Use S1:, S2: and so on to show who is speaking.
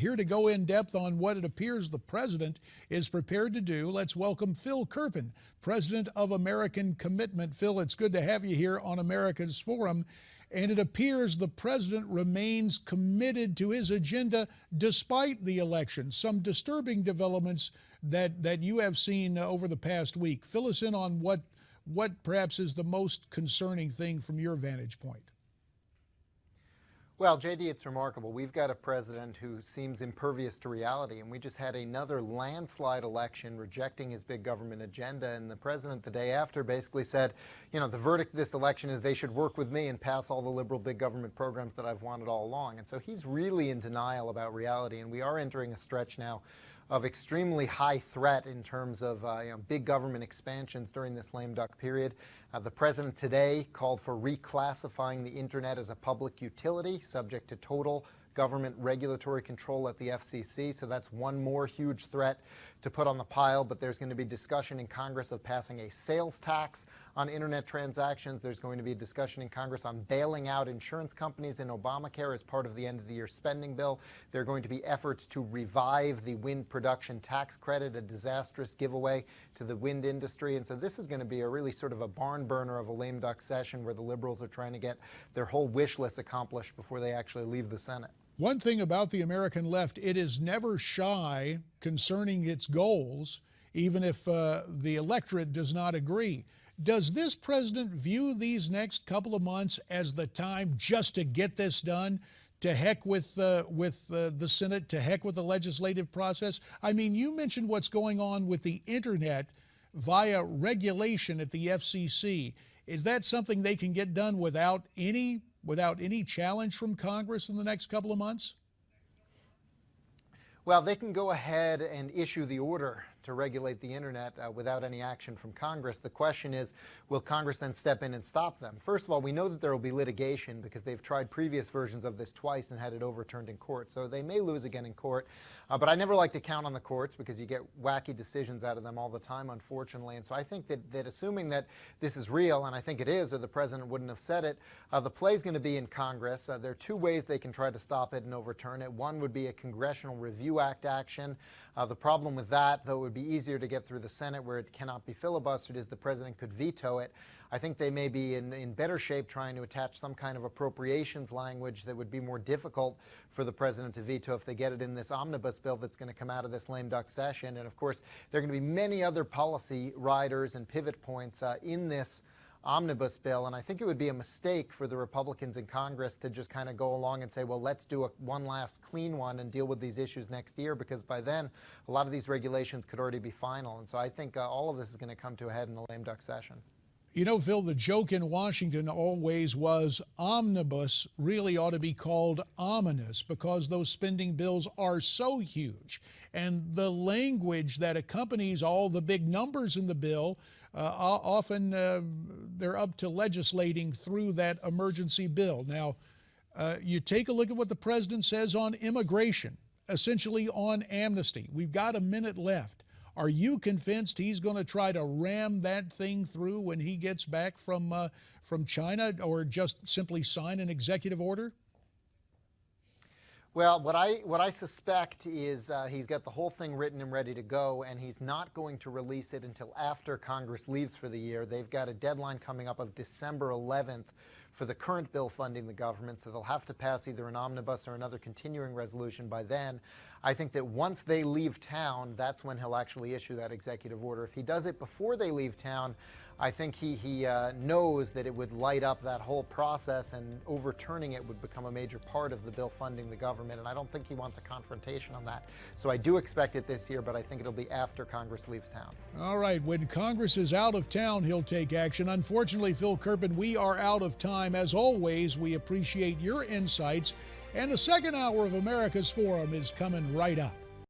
S1: Here to go in depth on what it appears the president is prepared to do, let's welcome Phil Kerpen, president of American Commitment. Phil, it's good to have you here on America's Forum. And it appears the president remains committed to his agenda despite the election. Some disturbing developments that you have seen over the past week. Fill us in on what perhaps is the most concerning thing from your vantage point.
S2: Well, JD, it's remarkable. We've got a president who seems impervious to reality, and we just had another landslide election rejecting his big government agenda, and the president the day after basically said, you know, the verdict of this election is they should work with me and pass all the liberal big government programs that I've wanted all along. And so he's really in denial about reality, and we are entering a stretch now of extremely high threat in terms of big government expansions during this lame duck period. The president today called for reclassifying the internet as a public utility, subject to total government regulatory control at the FCC. So that's one more huge threat to put on the pile. But there's going to be discussion in Congress of passing a sales tax on internet transactions. There's going to be a discussion in Congress on bailing out insurance companies in Obamacare as part of the end of the year spending bill. There are going to be efforts to revive the wind production tax credit, a disastrous giveaway to the wind industry. And so this is going to be a really sort of a barn burner of a lame duck session where the liberals are trying to get their whole wish list accomplished before they actually leave the Senate.
S1: One thing about the American left, it is never shy concerning its goals, even if the electorate does not agree. Does this president view these next couple of months as the time just to get this done? To heck with the Senate, to heck with the legislative process? I mean, you mentioned what's going on with the internet via regulation at the FCC. Is that something they can get done without any challenge from Congress in the next couple of months?
S2: Well, they can go ahead and issue the order to regulate the internet without any action from Congress. The question is, will Congress then step in and stop them? First of all, we know that there will be litigation because they've tried previous versions of this twice and had it overturned in court. So they may lose again in court. But I never like to count on the courts because you get wacky decisions out of them all the time, unfortunately. And so I think that assuming that this is real, and I think it is, or the president wouldn't have said it, the play's going to be in Congress. There are two ways they can try to stop it and overturn it. One would be a Congressional Review Act action. The problem with that, though it would be easier to get through the Senate where it cannot be filibustered, is the president could veto it. I think they may be in better shape trying to attach some kind of appropriations language that would be more difficult for the president to veto if they get it in this omnibus bill that's going to come out of this lame duck session. And of course, there are going to be many other policy riders and pivot points in this omnibus bill, and I think it would be a mistake for the Republicans in Congress to just kind of go along and say, well, let's do one last clean one and deal with these issues next year, because by then a lot of these regulations could already be final. And so I think all of this is going to come to a head in the lame duck session.
S1: You know, Phil, the joke in Washington always was omnibus really ought to be called ominous because those spending bills are so huge. And the language that accompanies all the big numbers in the bill, often they're up to legislating through that emergency bill. Now, you take a look at what the president says on immigration, essentially on amnesty. We've got a minute left. Are you convinced he's going to try to ram that thing through when he gets back from China, or just simply sign an executive order?
S2: Well, what I suspect is he's got the whole thing written and ready to go, and he's not going to release it until after Congress leaves for the year. They've got a deadline coming up of December 11th for the current bill funding the government, so they'll have to pass either an omnibus or another continuing resolution by then. I think that once they leave town, that's when he'll actually issue that executive order. If he does it before they leave town, I think he knows that it would light up that whole process, and overturning it would become a major part of the bill funding the government, and I don't think he wants a confrontation on that. So I do expect it this year, but I think it'll be after Congress leaves town.
S1: All right, when Congress is out of town, he'll take action. Unfortunately, Phil Kerpen, we are out of time. As always, we appreciate your insights, and the second hour of America's Forum is coming right up.